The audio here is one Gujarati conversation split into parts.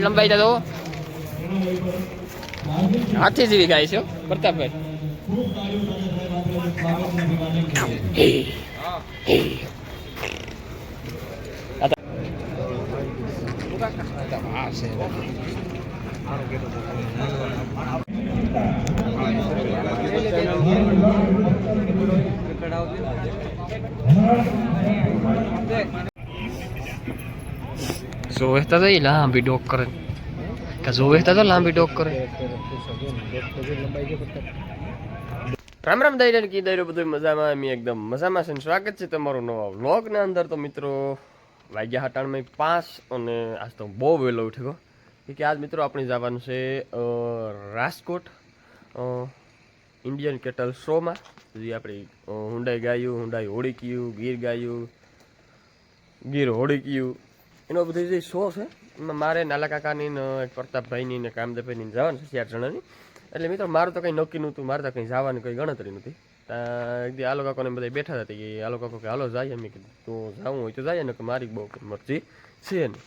લંબાઈ તો હાથી જેવી ગાય છે પ્રતાપભાઈ. જોવેતા તો લાંબી ડોક કરે કે જોવેતા તો લાંબી ડોક કરે. રામ રામ દાયરા કી દાયરો બધું મજામાં એમ એકદમ મજામાં છે. સ્વાગત છે તમારું નવા વ્લોગ ના અંદર. તો મિત્રો વાગ્યા 5 અને આજ તો બહુ વહેલો ઉઠ્યો કે આજ મિત્રો આપણે જવાનું છે રાજકોટ ઇન્ડિયન કેટલ શોમાં. જે આપણી હુંડાઈ ગાયું, હુંડાઈ હોડીક્યું, ગીર ગાયું, ગીર હોડીક્યું, એનો બધી જે શો છે એમાં મારે નાલા કાકાની ને પ્રતાપભાઈની ને કામદેવભાઈની જવાનું છે 4 જણાની. એટલે મિત્રો મારું તો કંઈ નક્કી નહોતું, મારે તો કંઈ જવાની કંઈ ગણતરી નથી. એકદી આલો કાકોને બધા બેઠા હતા કે આલો કાકો કે હાલો જાય. મેં કીધું તો જવું હોય તો જાય ને કે મારી બહુ મરજી છે ને.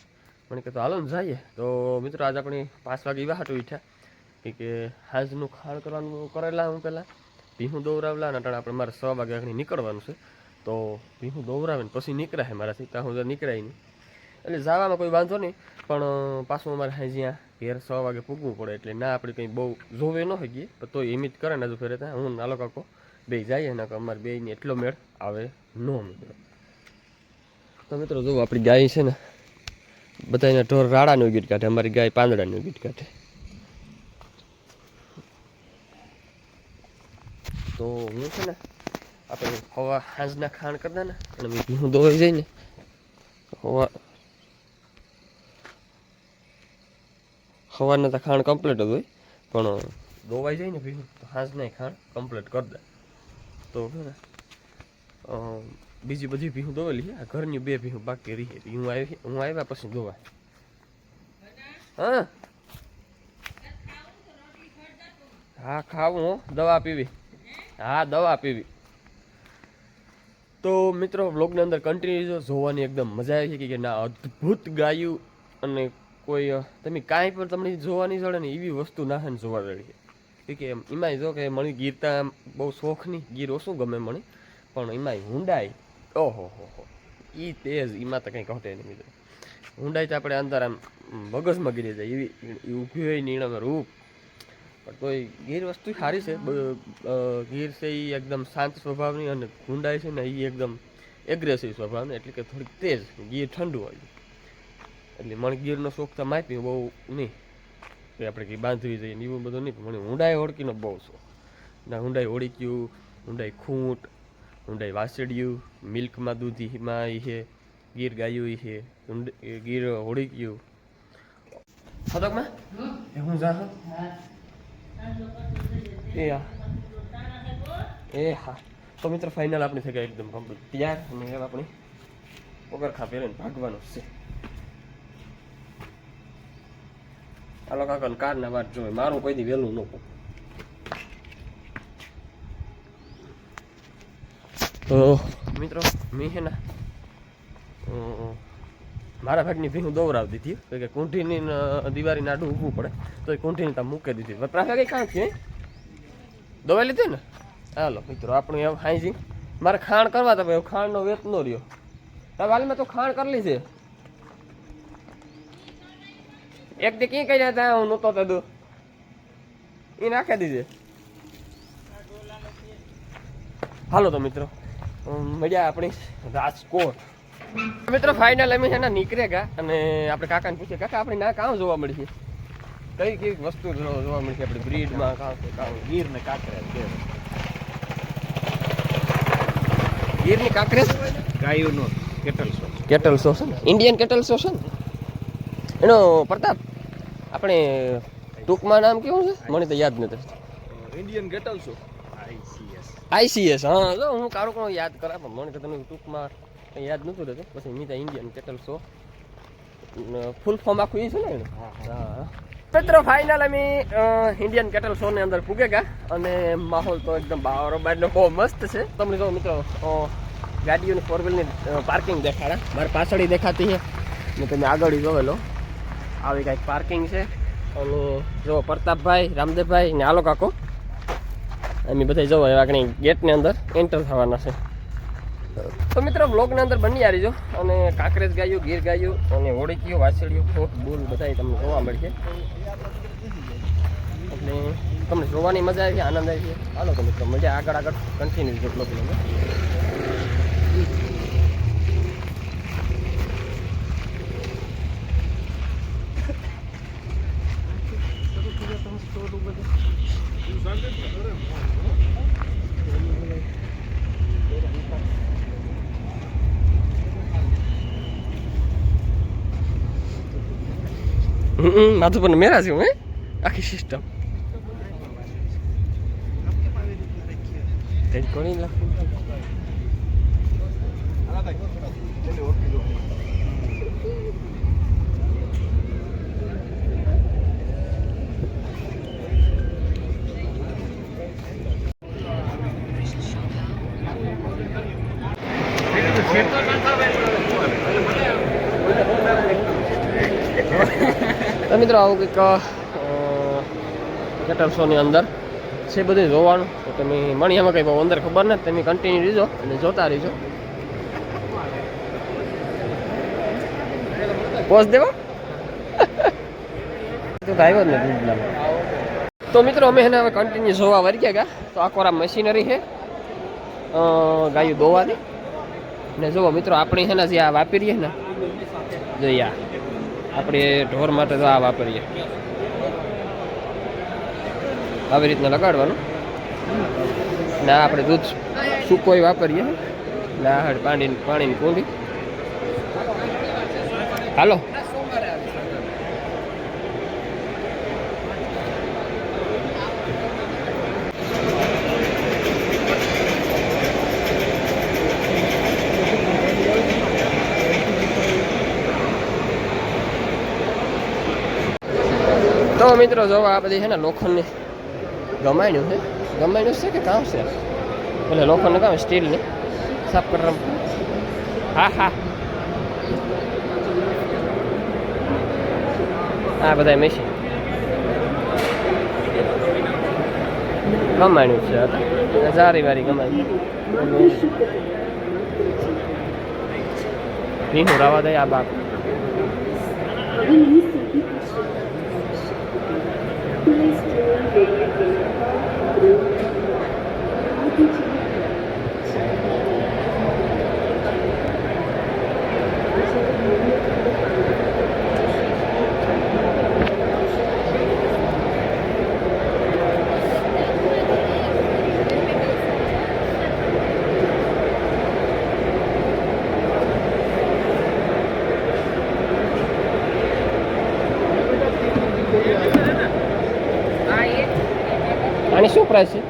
મને કીધું હાલો ને જઈએ. તો મિત્રો આજે આપણે 5 વાગે એવા હાટું ઉઠ્યા કે હાજનું ખાણ કરવાનું કરેલા. હું પહેલાં ભીહું દોવરાવેલા અને આપણે મારે 6 વાગે આગળ નીકળવાનું છે. તો ભીહું દોવરાવે ને પછી નીકળાય મારાથી, ત્યાં હું નીકળાય નહીં. એટલે જવામાં કોઈ વાંધો નહીં, પણ પાછું અમારે હાજીયા ઘેર 6 વાગે પૂગવું પડે. એટલે ના આપણે કંઈ બહુ જોવે ન હોય ગઈએ પણ તો હિમિત કરે ને હજુ ફેરે ત્યાં હું નાલો કાકો બે જઈએ ને અમારે બેને એટલો મેળ આવે ન મિત્રો. તો મિત્રો જો આપણી ગાય છે ને બધાને ઢોર રાડાનું ગીત કાઢે, અમારી ગાય પાંદડાનું ગીત કાઢે. તો હું છે ને આપણે હવા સાંજના ખાણ કરતા ને અને મેં ભીહું દોવાઈ જાય ને સવારના તો ખાણ કમ્પ્લીટ જ હોય, પણ દોવાઈ જાય ને ભીહું તો સાંજના ખાણ કમ્પ્લીટ કરી દે. તો છે ને બીજી બધી ભીહું દોવેલી, આ ઘરની 2 ભીહું બાકી રહી. હું આવ્યા પછી દોવાય. હા ખાવું હો, દવા પીવી. હા દવા પીવી. તો મિત્રો વ્લોગની અંદર કન્ટિન્યુ જોવાની એકદમ મજા આવી છે કે ના અદ્ભુત ગાયું અને કોઈ તમે કાંઈ પણ તમને જોવાની જડે ને એવી વસ્તુ ના છે ને જોવા જડી છે. કે એમાંય જો કે મને ગીરતા બહુ શોખ નહીં, ગીર ઓછું ગમે મને, પણ એમાંય હુંડાઈ ઓહો હો એ તેજ, એમાં તો કંઈ ઘટે નહીં મિત્રો. હુંડાઈ તો આપણે અંદર આમ મગજમાં ગીરી જાય એવી ઊભી હોય ને એનામાં રૂપ. પણ તોય ગીર વસ્તુ સારી છે. ગીર છે એ એકદમ શાંત સ્વભાવની અને હુંડાઈ છે ને એ એકદમ એગ્રેસિવ સ્વભાવની, એટલે કે થોડીક તેજ. ગીર ઠંડુ હોય એટલે મને ગીરનો શોખ તો માપી બહુ નહીં કે આપણે કંઈ બાંધવી જઈએ ને એવું બધું નહીં. મને હુંડાઈ હોડકીનો બહુ શોખ. ના હુંડાઈ હોડીક્યું, હુંડાઈ ખૂંટ, હુંડાઈ વાસળિયું, મિલ્કમાં દૂધીમાં એ છે, ગીર ગાયું એ છે, ગીર હોડીક્યું. સતકમાં હું જા હા. તો મિત્રો ફાઇનલ આપણે થઈ ગયા એકદમ કમ્પ્લીટ તૈયાર. અને હવે આપણે પગરખા પહેરીને ભાગવાનું છે. હાલો કાકા કારના વાત જોવે, મારું કોઈ દી વહેલું ન પડે. તો મિત્રો મેં છે ને મારા ભાગની ભીનું દોવરાવી દીધી કે કુંઠીની દિવાળી નાડું ઊભું પડે તો એ કુંઠીને ત્યાં મૂકી દીધી. વપરાશ કઈ કાંઈ છે દવાઈ લીધી ને. હાલો મિત્રો આપણે હવે હાઈજી મારે ખાણ કરવા તો ભાઈ ખાંડનો વેત ન રહ્યો. તમે હાલ મેં તો ખાણ કરેલી છે. એક દી ક્યાં કહી જતા હું નહોતો તો એ નાખી દીધે. હાલો તો મિત્રો મળ્યા આપણી રાજકોટ. મિત્રો ફાઇનલ અમે છે ને નીકળે ગયા અને આપણે કાકાને પૂછીએ કાકા આપણે ના કાં જોવા મળી છે, કઈ કઈ વસ્તુ જોવા મળી છે આપણી બ્રીડમાં? ગીર ને કાંકરેજ, ગીરની કાંકરેજ ગાયુંનો કેટલ શો, કેટલ શો છે ને, ઇન્ડિયન કેટલ શો છે ને એનો. પ્રતાપ આપણે ટૂંકમાં નામ કેવું છે મને તો યાદ નથી. Indian cattle show, ICS. હા જો હું કારો કોણ યાદ કરા પણ મને તો તમે ટૂંકમાં કંઈ યાદ નહોતું રહેતું. પછી મેં ત્યાં Indian cattle show full form આખું એ છે ને. હા મિત્રો ફાઇનલ અમે ઇન્ડિયન કેટલ શો ની અંદર પૂગે ગયા અને માહોલ તો એકદમ બારોબારનો બહુ મસ્ત છે. તમને જો મિત્રો ગાડીઓની 4 વ્હીલની પાર્કિંગ દેખાડા, મારી પાછળ દેખાતી છે ને તમે આગળ જોવેલો આવી કાંઈક પાર્કિંગ છે. અને જો પ્રતાપભાઈ, રામદેવભાઈ ને આલો કાકો અમે બધા જવો એવા કંઈ ગેટની અંદર એન્ટર થવાના છે. તો મિત્રો બ્લોગની અંદર બની આવી જો. અને કાંકરેજ ગાયું, ગીર ગાયું અને હોડીકીયું, વાછળિયું, ખોટ બુલ બધા તમને જોવા મળશે. એટલે તમને જોવાની મજા આવી, આનંદ આવી છે. હાલો તો મિત્રો મજા આગળ કન્ટિન્યુ જો બ્લોગની અંદર. માથું પણ મેરા છે હું આખી સિસ્ટમ કોની લખું. તો મિત્રો આવું કંઈક કેટલ શોની અંદર છે બધું જોવાનું. તો તમે મણી એમાં કંઈ બહુ અંદર ખબર નથી, તમે કન્ટિન્યુ રહીજો અને જોતા રહીજો. પોઝ દેવા તો આવ્યો જ નથી. તો મિત્રો અમે એને હવે કન્ટિન્યુ જોવા વળી ગયા. તો આ કોરા મશીનરી છે ગાયું દોવાની. ને જુઓ મિત્રો આપણે છે ને જે આ વાપરીએ ને જોઈએ આપણે ઢોર માટે તો આ વાપરીએ આવી રીતના લગાડવાનું. ને આપણે દૂધ સૂકોય વાપરીએ ને આ પાણીની કુંડી. હાલો તો મિત્રો જો આ બધી છે ને લોખંડની ગમાણ્યું છે કે કામ છે એટલે લોખંડનું કામ સ્ટીલની સાફ કરવા. હા આ બધા મશીન ગમાણ્યું છે. જારી વારી ગમાણી ભીહું રાવા દે આ બાપ. આની શું પ્રાઇસ છે?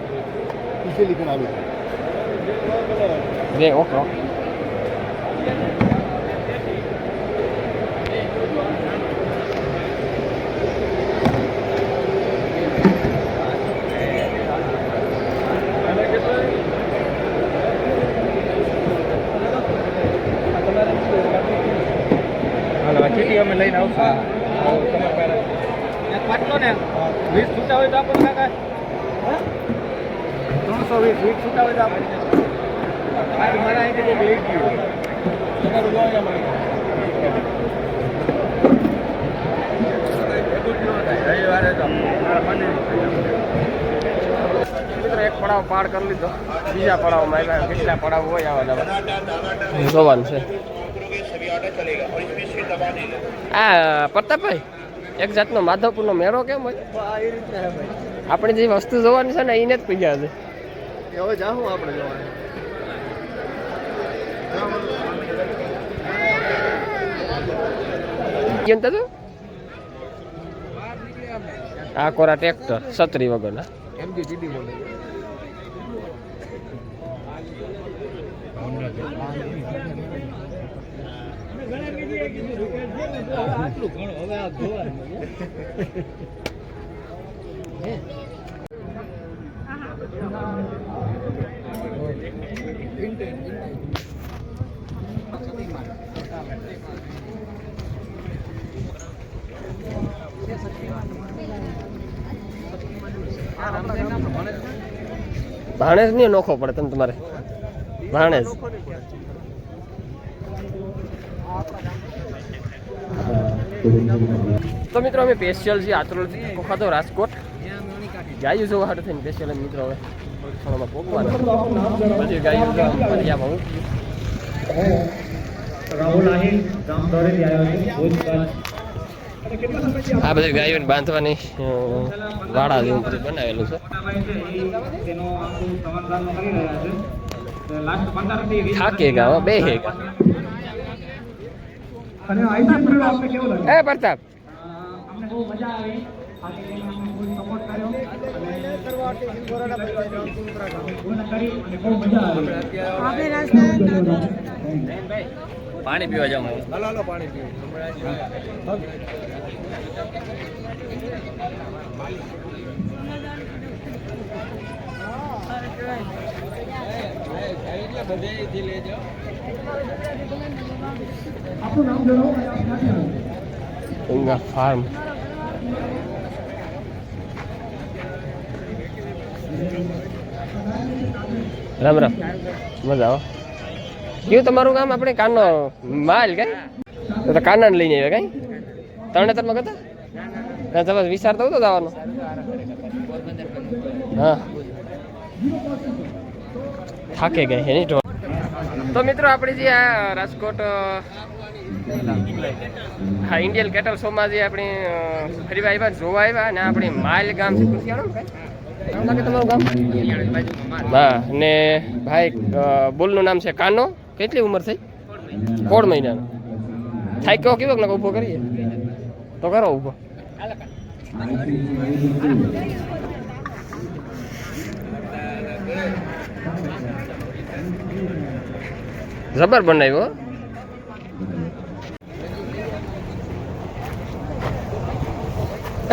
બે ઓકે અમે લઈને આવશું. પાટલો ને 20 છૂટા હોય તો આપણને કાકા 320 છૂટા હોય તો આપણે મારા અહીંથી લઈ ગયું તમારું જોવા રવિવારે તો મિત્રો એક પડાવ પાર કરી લીધો. બીજા પડાવમાં આવ્યા કેટલા પડાવ હોય આવા જોવાનું છે. આ પ્રતાપભાઈ એક જાતનો માધવપુરનો મેળો કેમ હોય? આપણે જે વસ્તુ જોવાની છે ને એને જ પૈયા છે. હવે જાઉં આપણે જોવાનું કેમ તો આ કોરા ટ્રેક્ટર છત્રી વગરના MG બોલે આટલું ઘણું હવે આ જોવાનું ભાણેજ નહીં નોખો પડે તમે તમારે ભાણેજ. તો મિત્રો અમે સ્પેશિયલ છે આતરોલથી ખાતો રાજકોટ ગાયું જોવા હાટું થઈને સ્પેશિયલ મિત્રો હવે થોડામાં પોકવાનું બધી ગાયું ફરિયામાં હું આ બધી ગાયોને બાંધવાની વાડા જેવું બધું બનાવેલું છે. થાકે ગા બે હે ગા એ પ્રતાપ પાણી પીવા જાઉં. હાલો પાણી પીવા. ગંગા ફાર્મ. રામ રામ. મજા આવો. કયું તમારું કામ? આપણે કાનો માલ કઈ તો કાના લઈને આવ્યા કઈ તરણેતરમાં કરતા તમે વિચારતા હતો જવાનો. હા થાકે ગઈ એની તો. તો મિત્રો આપણે જે આ રાજકોટ હા ઇન્ડિયન કેટલ શોમાં જે આપણે ફરીવા આવ્યા જોવા આવ્યા ને આપણે માલ ગામ છે કુશિયાળો કઈ લાગે તમારું ગામ? હા ને ભાઈ બોલનું નામ છે કાનો. કેટલી ઉંમર થઈ? 16 મહિનાનો. થાય કહો કેવો ને ઊભો કરીએ તો કરો ઊભો. જબર બનાવ્યો.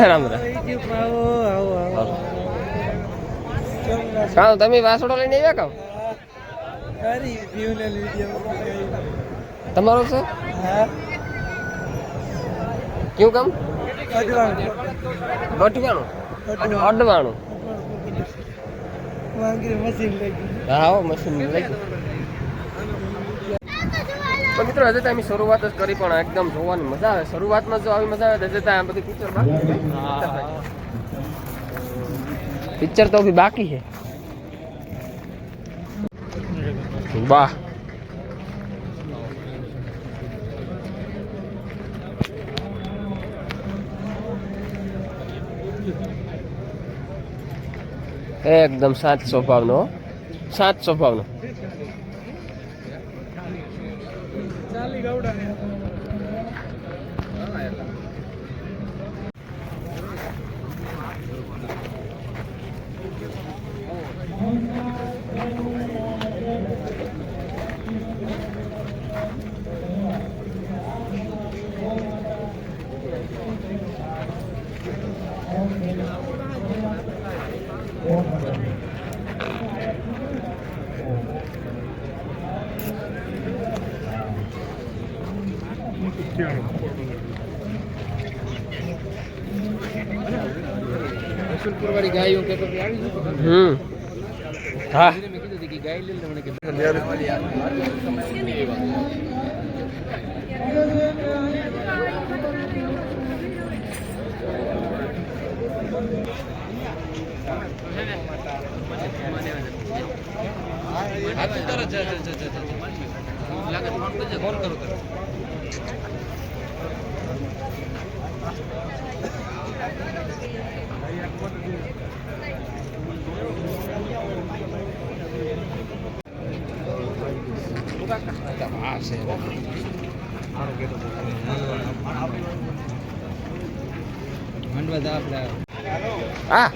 રામ રામ. કાં તમે વાસોડો લઈને આવ્યા કાં? તમારો છે કયું કામ? ગઠવાણું અડવાણું. હા મશીન લઈ ગયું. તો મિત્રો હજુ તો અમે શરૂઆત જ કરી પણ એકદમ જોવાની મજા આવે. શરૂઆતમાં જો આવી મજા આવે હજુ તો આ બધી પિક્ચર તો બી બાકી છે. વાહ એકદમ શાંત સ્વભાવનો. શાંત સ્વભાવનો. રસુલપુરવાળી ગાયો કે તો આવી છે. હા મેં કીધું કે ગાય લઈ લે મને કે ફોન કરો હા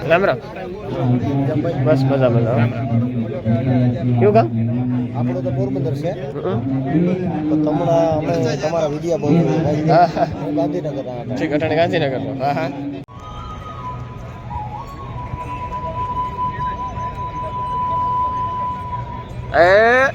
રામ રામ. બસ મજા મજા. કયું કામ? આપણો તો પોરબંદર છે તો તમારા વિડીયો બહુ ગાંધીનગર ઠીક અટાણે ગાંધીનગર. હા હા એ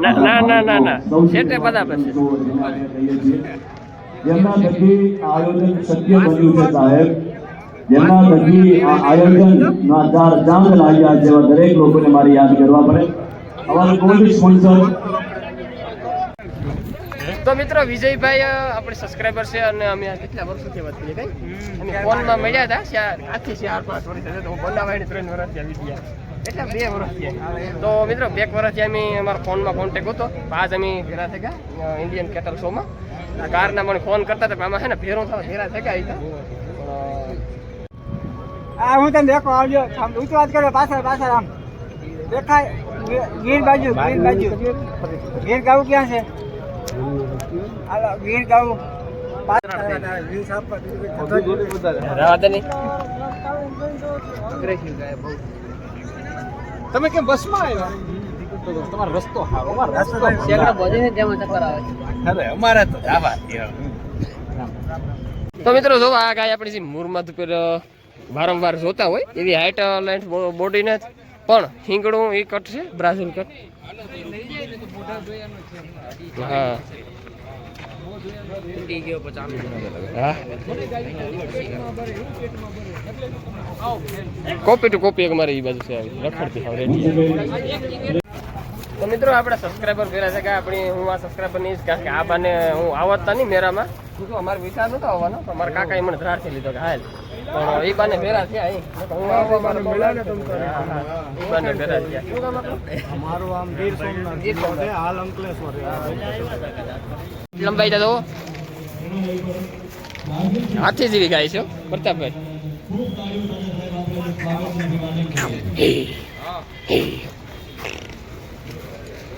ના ના ના ના સેટે બરાબર છે. જેમના થકી આ આયોજન શક્ય બન્યું છે સાહેબ, જેમના થકી આ આયોજનના ચાર ચાંદ લાગ્યા જેવા દરેક લોકોને મારી યાદ કરવા પડે. અમારા ગોલ્ડ સ્પોન્સર તો મિત્રો વિજયભાઈ આપણે સબસ્ક્રાઈબર છે અને અમે કેટલા વર્ષોથી વાત કરીએ કઈ અમે ફોનમાં મળ્યા હતા આથી 4-5 વર્ષ થયા તો હું બનાવાઈને 3 વર્ષથી આવી ગયા એટલે 2 વર્ષ થયા. તો મિત્રો 2 વર્ષથી અમે અમારા ફોનમાં કોન્ટેક્ટ હતો. આજ અમે ભેરા થઈ ગયા ઇન્ડિયન કેટલ શોમાં. કારના મને ફોન કરતા હતા આમાં છે ને ભેરો થવા ભેરા થઈ ગયા. આ હું તને દેખો આવજો આમ ઊંચી વાત કરો પાછળ પાછળ આમ દેખાય ગીર બાજુ ગીર ગાવું ક્યાં છે હાલો ગીર ગાવું તમે કેમ બસમાં આવ્યા? તમારો રસ્તો સારો અમારે તો તો મિત્રો જો આ ગાય આપણી જે મુરમદ પર વારંવાર જોતા હોય એવી હાઈટ લાઈન બોડી નથી પણ હિંગડું એ કટ છે બ્રાઝિલ કટ. હા કોપી ટુ કોપી એક મારે એ બાજુ છે રખડતી હવે રેડી. તો મિત્રો આપણે સબસ્ક્રાઈબર કર્યા છે કે આપણી હું આ સબસ્ક્રાઈબર નહીં કારણ કે આ બાને હું આવતા નહીં મેરામાં શું અમારો વિચાર નતો આવવાનો તો અમારા કાકાએ મને ધ્રારથી લીધો કે હાલ પણ એ બાને ભેરા થયા હું આવવા બાને મળ્યા ને તમે એ બાને ભેરા થયા. શું કામ આપણું અમારું આમ ગીર સોમનાથ છે હાલ અંકલેશ્વર લંબાઈ તો હાથી જેવી ગાય છે પ્રતાપભાઈ.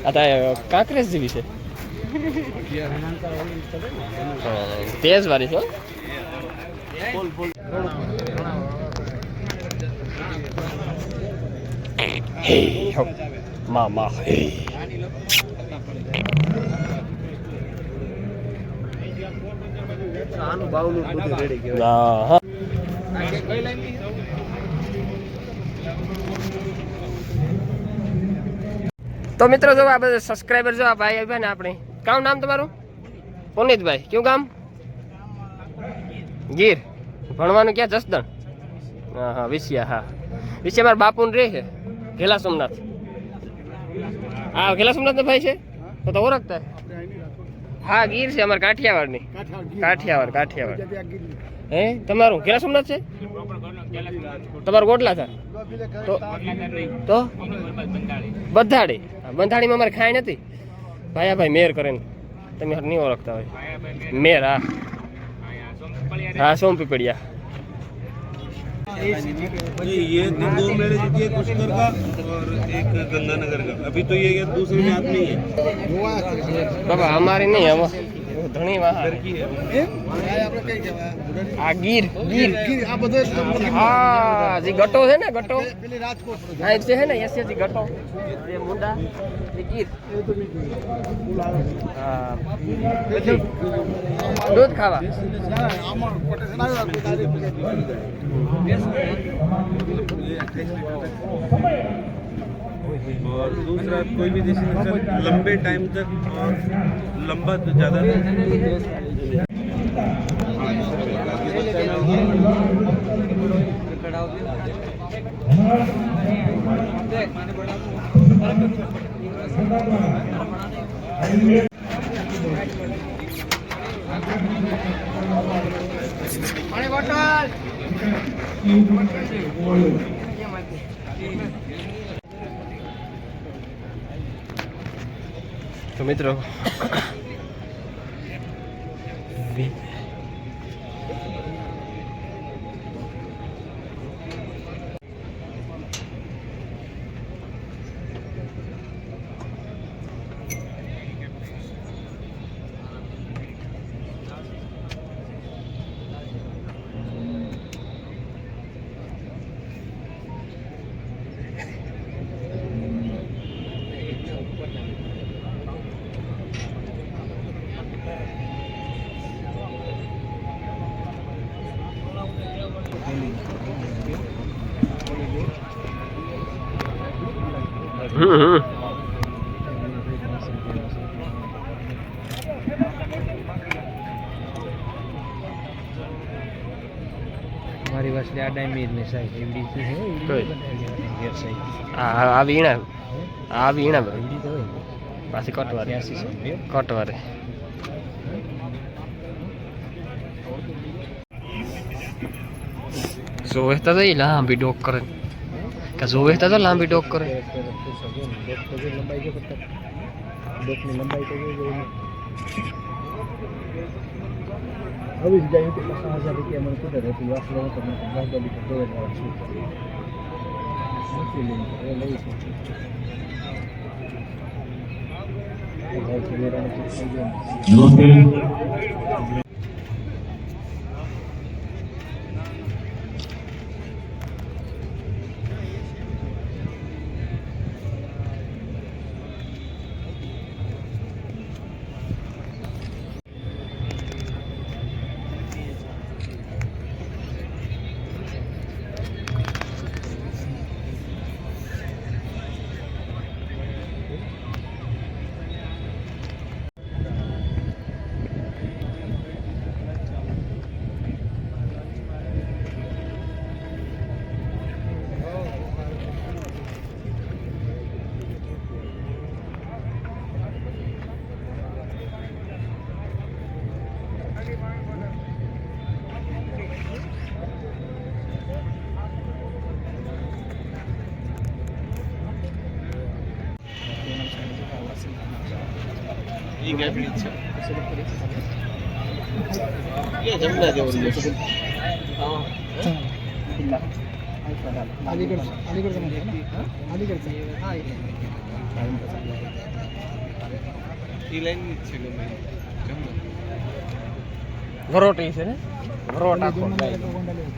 આ તો કાંકરેજ જેવી છે તેજ વાળી છે. મામા આનું બાવલું બધું રેડી ગયું. હા તો મિત્રો જો આ બધા સબસ્ક્રાઈબર જો આ ભાઈ આવ્યા ને આપણે કામ નામ તમારું પુનિતભાઈ કયું કામ ગીર ભણવાનું ક્યાં જસદણ? હા હા વિસિયા હા વિસિયા મારા બાપુને રહે છે ઘેલા સોમનાથ. હા ઘેલા સોમનાથ ભાઈ છે તો ઓળખતા હા ગીર છે અમારે કાઠિયાવાડની કાઠિયાવાડ હે તમારું ઘેલા સોમનાથ છે તમારું ગોટલા હતા તો બંધાડી બંધાડીમાં અમારે ખાઈ નથી ભાઈ ભાઈ મેર કરે ને તમે નહીં ઓળખતા હોય મેર હા હા સોમપીપળિયા. ये 2 मैरिज थी, एक पुष्कर का और एक गंगानगर का. अभी तो ये दूसरे में हाथ नहीं है. બાબા અમારે નહીં હવે ધણી વાહ આ ગીર ગીર હા જે ગટો છે ને ગટો હા છે હે ને એસે જે ગટો એ મુંડા એ ગીર હા દૂધ ખાવા और दूसरा कोई भी देसी नस्ल लंबे टाइम तक और लंबा तो ज़्यादा તો મિત્રો મારી વાસળી આ ડાયમીર ની સાઈઝ એવડી છે એવડી કઈ? ગેર સાઈઝ આ વીણા આ વીણા બરો એવડી તો હોય પાછી કટવારે 83 છે કટવારે જોવેતા તો લાંબી ડોક કરે કે જોવેતા તો લાંબી ડોક કરે લંબાઈ જો કરતા ડોકની લંબાઈ તો જો હવે જ જાય તો 5000 રૂપિયા મને કુદર હતી વાસળો હતો મને ગાડી પર દોડ લાવ છું મૂકી લઈને એ લઈ છું ભાઈ કે મેરાને થઈ ગયો नमस्ते ये क्या ब्रिज है ये जमुना देवरी है हां अलीगढ़ अलीगढ़ का है ना अलीगढ़ से हां ये लाइन છે ગમે જમના વરોટ છે ને વરોટ આખો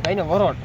કઈ ને વરોટ